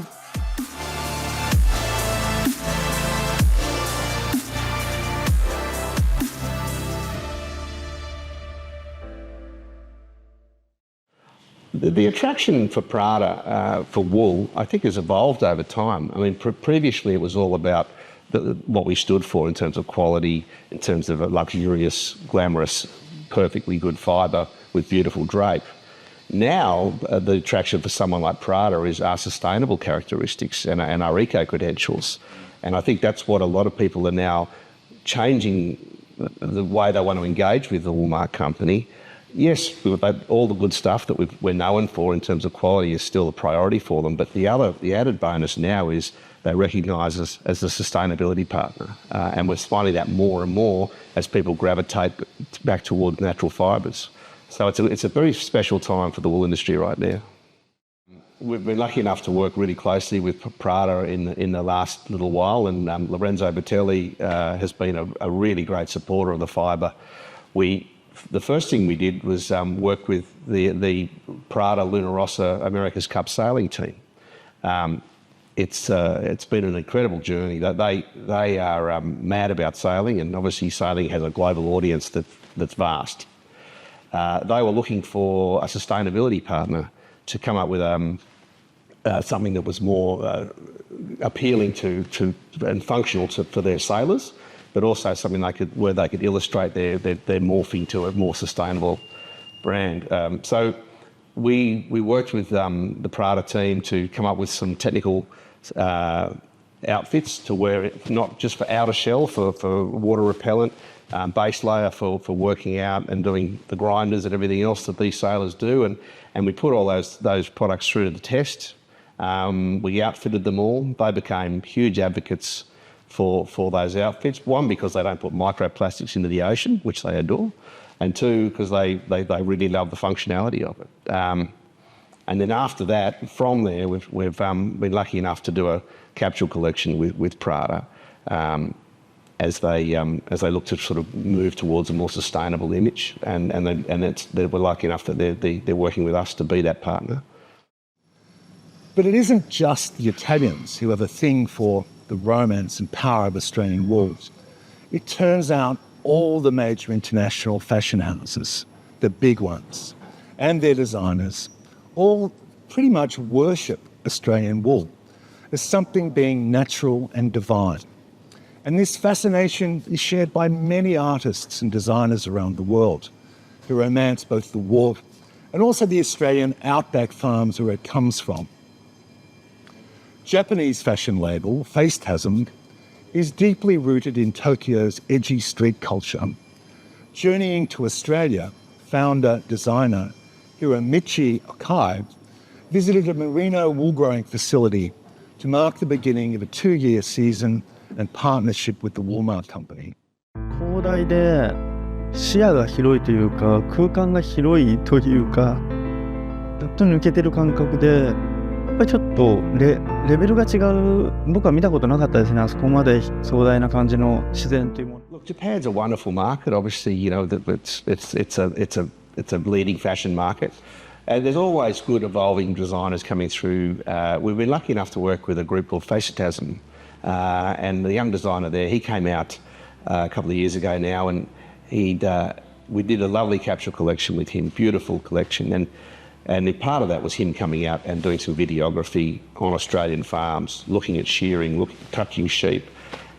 The attraction for Prada for wool, I think, has evolved over time. I mean, previously it was all about what we stood for in terms of quality, in terms of a luxurious, glamorous, perfectly good fibre with beautiful drape. Now, the attraction for someone like Prada is our sustainable characteristics and our eco-credentials. And I think that's what a lot of people are now changing the way they want to engage with the Woolmark company. Yes, all the good stuff that we're known for in terms of quality is still a priority for them, but the added bonus now is they recognise us as a sustainability partner, and we're finding that more and more as people gravitate back towards natural fibres. So it's a very special time for the wool industry right now. We've been lucky enough to work really closely with Prada in the last little while, and Lorenzo Bertelli has been a really great supporter of the fibre. The first thing we did was work with the Prada Luna Rossa America's Cup sailing team. It's been an incredible journey. They are mad about sailing, and obviously sailing has a global audience that's vast. they were looking for a sustainability partner to come up with something that was more appealing to and functional for their sailors, but also something where they could illustrate their morphing to a more sustainable brand. So we worked with the Prada team to come up with some technical outfits to wear it, not just for outer shell, for water repellent, base layer for working out and doing the grinders and everything else that these sailors do. And we put all those products through to the test. We outfitted them all. They became huge advocates for those outfits. One, because they don't put microplastics into the ocean, which they adore. And two, because they really love the functionality of it. And then after that, from there, we've been lucky enough to do a capsule collection with Prada as they look to sort of move towards a more sustainable image. And we're lucky enough that they're working with us to be that partner. But it isn't just the Italians who have a thing for the romance and power of Australian wools. It turns out all the major international fashion houses, the big ones, and their designers, all pretty much worship Australian wool as something being natural and divine. And this fascination is shared by many artists and designers around the world who romance both the wool and also the Australian outback farms where it comes from. Japanese fashion label Phasetasm is deeply rooted in Tokyo's edgy street culture. Journeying to Australia, founder-designer Hiromichi Okai visited a merino wool-growing facility to mark the beginning of a 2-year season and partnership with the Walmart company. 広大で視野が広いというか、空間が広いというか、ちょっと抜けてる感覚で、やっぱりちょっとレベルが違う。僕は見たことなかったですね。あそこまで壮大な感じの自然というもの。Look, Japan's a wonderful market. Obviously, you know that it's a leading fashion market. And there's always good evolving designers coming through. We've been lucky enough to work with a group called Phasetasm. And the young designer there, he came out a couple of years ago now, and we did a lovely capsule collection with him, beautiful collection. And part of that was him coming out and doing some videography on Australian farms, looking at shearing, touching sheep.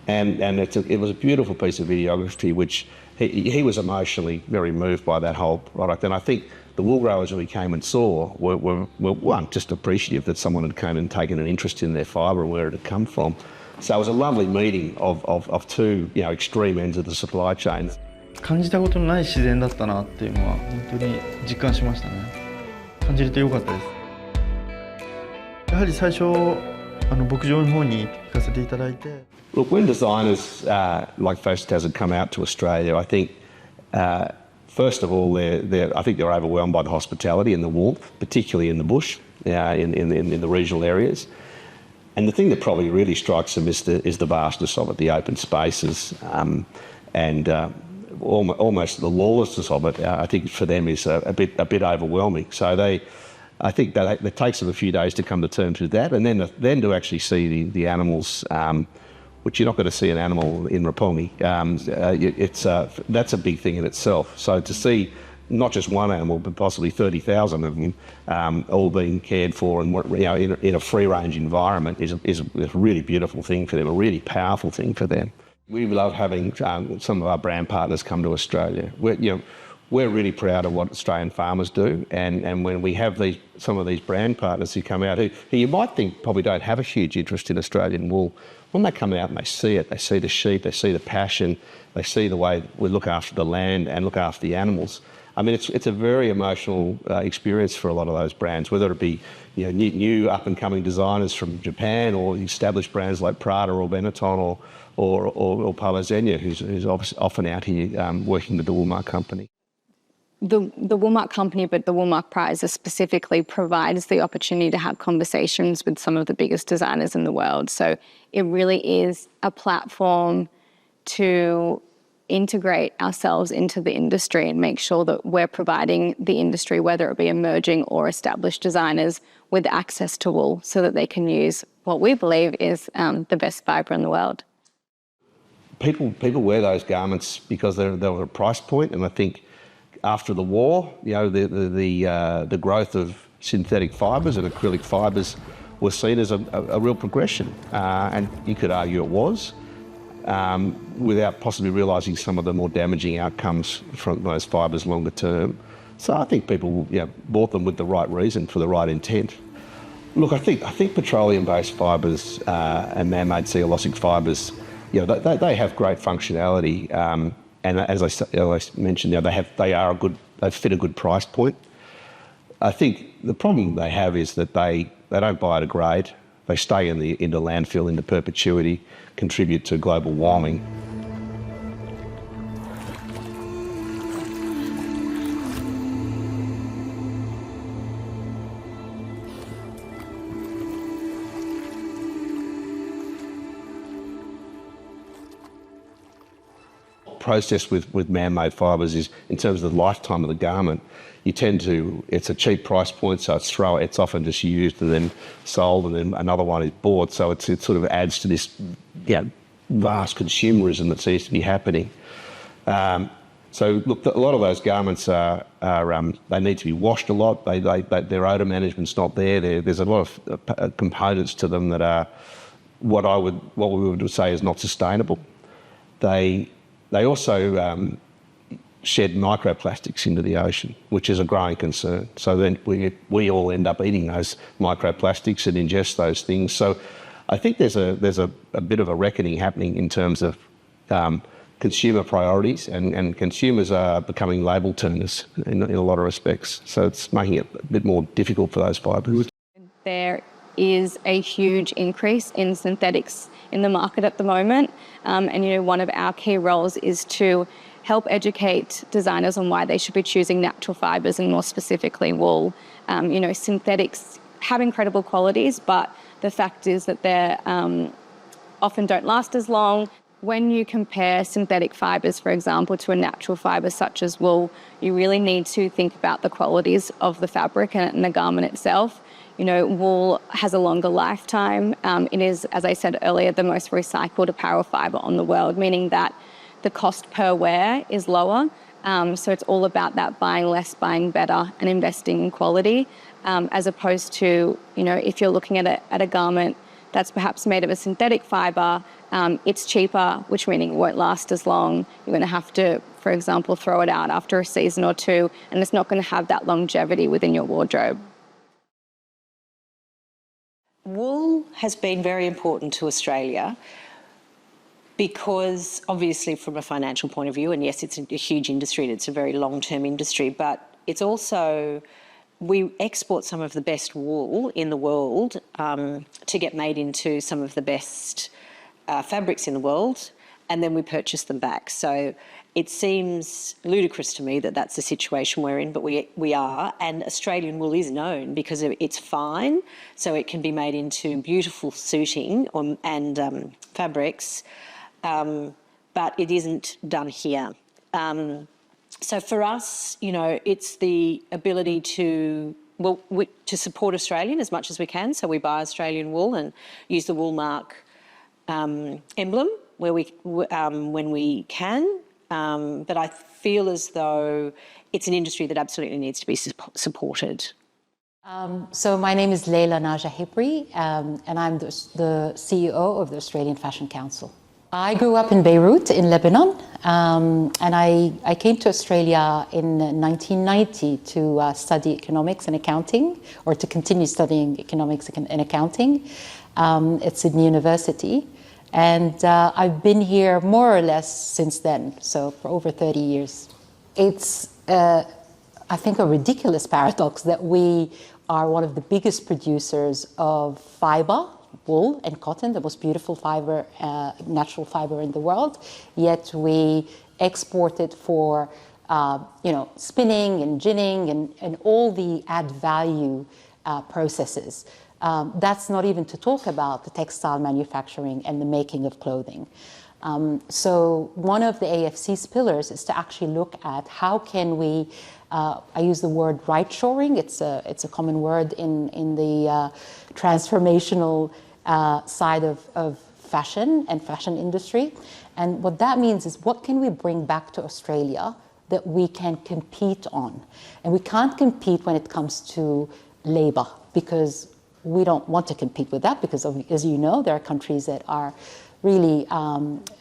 And it was a beautiful piece of videography, which he was emotionally very moved by that whole product. And I think the wool growers who he came and saw were one, just appreciative that someone had come and taken an interest in their fibre and where it had come from. So it was a lovely meeting of two, you know, extreme ends of the supply chain. 感じたことのない自然だったなっていうのは本当に実感しましたね。感じれてよかったです。やはり最初牧場の方に行かせていただいて。Look, when designers like Phasetasm come out to Australia, I think first of all, I think they're overwhelmed by the hospitality and the warmth, particularly in the bush, in the regional areas. And the thing that probably really strikes them is the vastness of it, the open spaces, and almost the lawlessness of it. I think for them is a bit overwhelming. So I think that it takes them a few days to come to terms with that, and then to actually see the animals, which you're not going to see an animal in Roppongi. That's a big thing in itself. So to see not just one animal, but possibly 30,000 of them all being cared for and in a free-range environment is a really beautiful thing for them, a really powerful thing for them. We love having some of our brand partners come to Australia. We're really proud of what Australian farmers do, and when we have some of these brand partners who come out who you might think probably don't have a huge interest in Australian wool, when they come out and they see it, they see the sheep, they see the passion, they see the way we look after the land and look after the animals. I mean, it's a very emotional experience for a lot of those brands, whether it be new up-and-coming designers from Japan or established brands like Prada or Benetton or Palazenia, who's often out here working with the Walmart company. The Walmart company, but the Walmart Prize specifically provides the opportunity to have conversations with some of the biggest designers in the world. So it really is a platform to integrate ourselves into the industry and make sure that we're providing the industry, whether it be emerging or established designers, with access to wool so that they can use what we believe is the best fibre in the world. People wear those garments because they're a price point, and I think after the war, the growth of synthetic fibres and acrylic fibres was seen as a real progression, and you could argue it was, without possibly realising some of the more damaging outcomes from those fibres longer term. So I think people bought them with the right reason, for the right intent. Look, I think petroleum-based fibres and man-made cellulosic fibres, they have great functionality, and as I mentioned, they fit a good price point. I think the problem they have is that they don't biodegrade. They stay into landfill into perpetuity, contribute to global warming. Process with man-made fibres is, in terms of the lifetime of the garment, it's a cheap price point, so it's often just used and then sold, and then another one is bought. So it sort of adds to this vast consumerism that seems to be happening. So look, a lot of those garments they need to be washed a lot. Their odour management's not there. There's a lot of components to them that are what we would say is not sustainable. They also shed microplastics into the ocean, which is a growing concern. So then we all end up eating those microplastics and ingest those things. So I think there's a bit of a reckoning happening in terms of consumer priorities, and consumers are becoming label turners in a lot of respects. So it's making it a bit more difficult for those fibres. There is a huge increase in synthetics in the market at the moment, and one of our key roles is to help educate designers on why they should be choosing natural fibres, and more specifically wool. Synthetics have incredible qualities, but the fact is that they often don't last as long. When you compare synthetic fibres, for example, to a natural fibre such as wool, you really need to think about the qualities of the fabric and the garment itself. Wool has a longer lifetime. It is, as I said earlier, the most recycled apparel fibre on the world, meaning that the cost per wear is lower. So it's all about that buying less, buying better, and investing in quality, as opposed to, if you're looking at a garment that's perhaps made of a synthetic fibre, it's cheaper, which meaning it won't last as long. You're going to have to, for example, throw it out after a season or two, and it's not going to have that longevity within your wardrobe. Wool has been very important to Australia because, obviously, from a financial point of view, and yes, it's a huge industry and it's a very long-term industry, but it's also, we export some of the best wool in the world to get made into some of the best fabrics in the world, and then we purchase them back. So it seems ludicrous to me that that's the situation we're in, but we are. And Australian wool is known because it's fine, so it can be made into beautiful suiting and fabrics, but it isn't done here. So for us, it's the ability to support Australian as much as we can. So we buy Australian wool and use the Woolmark emblem when we can. But I feel as though it's an industry that absolutely needs to be supported. So my name is Leila Naja Hibri, and I'm the CEO of the Australian Fashion Council. I grew up in Beirut in Lebanon, and I came to Australia in 1990 to study economics and accounting, or to continue studying economics and accounting at Sydney University. And I've been here more or less since then, so for over 30 years. It's, I think, a ridiculous paradox that we are one of the biggest producers of fibre, wool and cotton, the most beautiful fibre, natural fibre in the world, yet we export it for spinning and ginning and all the add value processes. That's not even to talk about the textile manufacturing and the making of clothing. So one of the AFC's pillars is to actually look at how can we, I use the word right-shoring, it's a common word in the transformational side of fashion and fashion industry. And what that means is, what can we bring back to Australia that we can compete on. And we can't compete when it comes to labor, because we don't want to compete with that, because as you know, there are countries that are really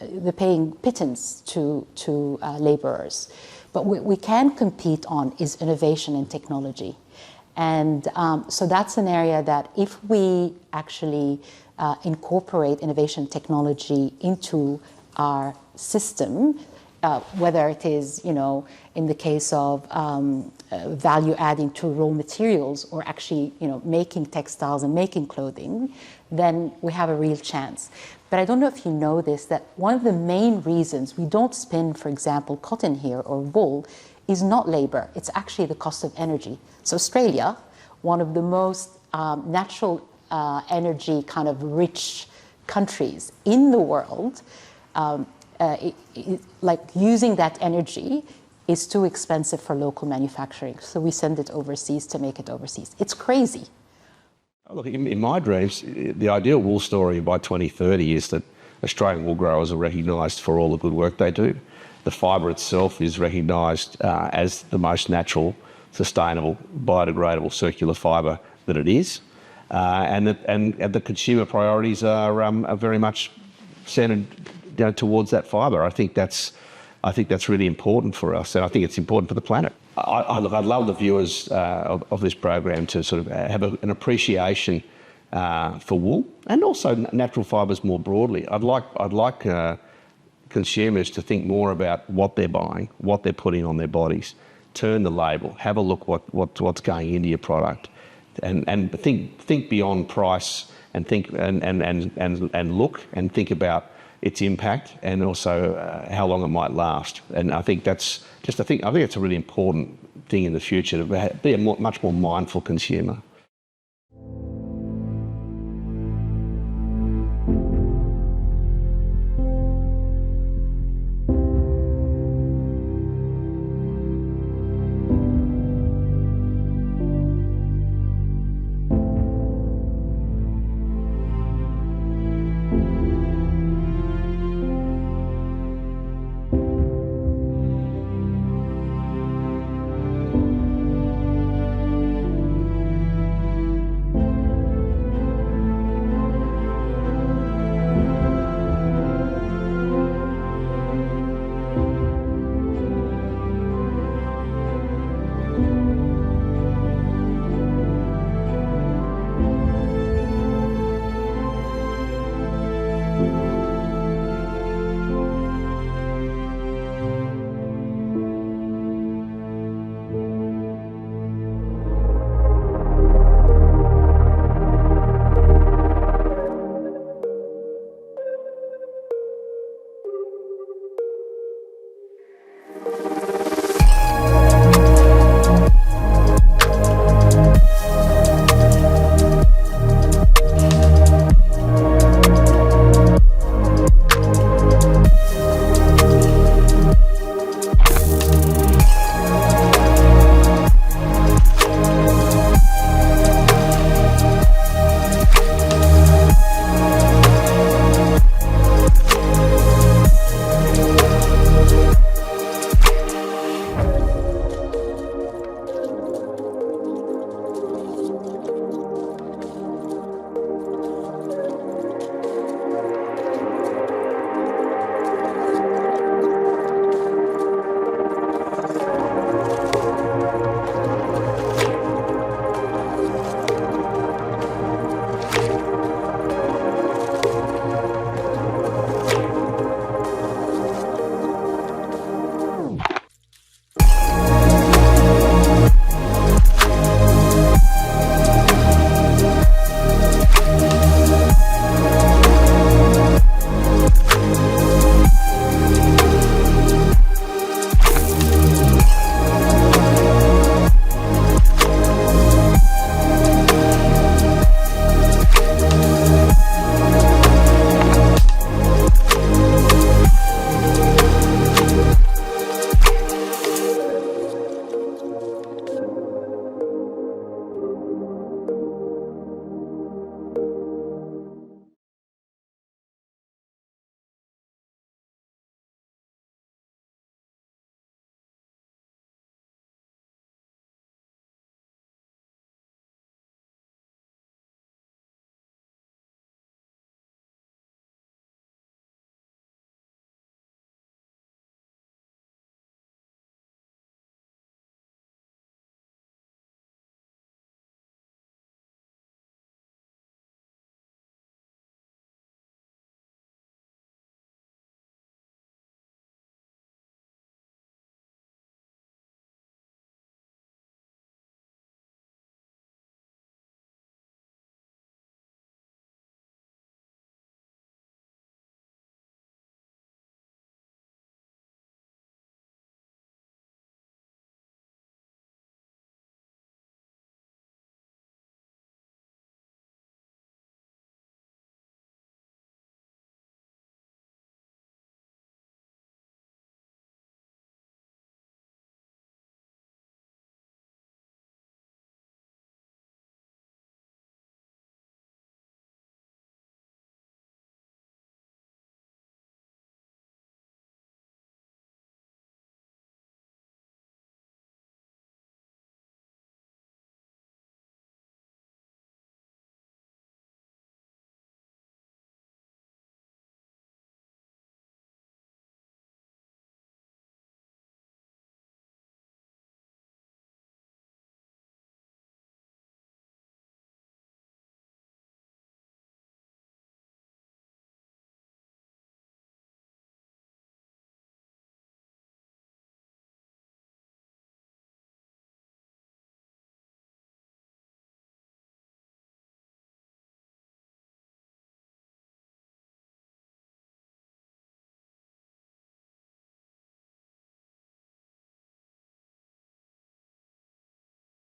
they're paying pittance to laborers. But what we can compete on is innovation and technology. And so that's an area that if we actually incorporate innovation technology into our system, whether it is, in the case of value adding to raw materials, or actually, making textiles and making clothing, then we have a real chance. But I don't know if you know this, that one of the main reasons we don't spin, for example, cotton here or wool is not labor, it's actually the cost of energy. So Australia, one of the most natural energy kind of rich countries in the world, like using that energy is too expensive for local manufacturing. So we send it overseas to make it overseas. It's crazy. Look, in my dreams, the ideal wool story by 2030 is that Australian wool growers are recognised for all the good work they do. The fibre itself is recognised as the most natural, sustainable, biodegradable, circular fibre that it is. And the consumer priorities are very much centred towards that fibre. I think that's really important for us, and I think it's important for the planet. Look, I'd love the viewers of this program to sort of have an appreciation for wool and also natural fibres more broadly. I'd like consumers to think more about what they're buying, what they're putting on their bodies. Turn the label, have a look what's going into your product, and think beyond price, and think and look and think about its impact, and also how long it might last. And I think that's it's a really important thing in the future, to be a much more mindful consumer.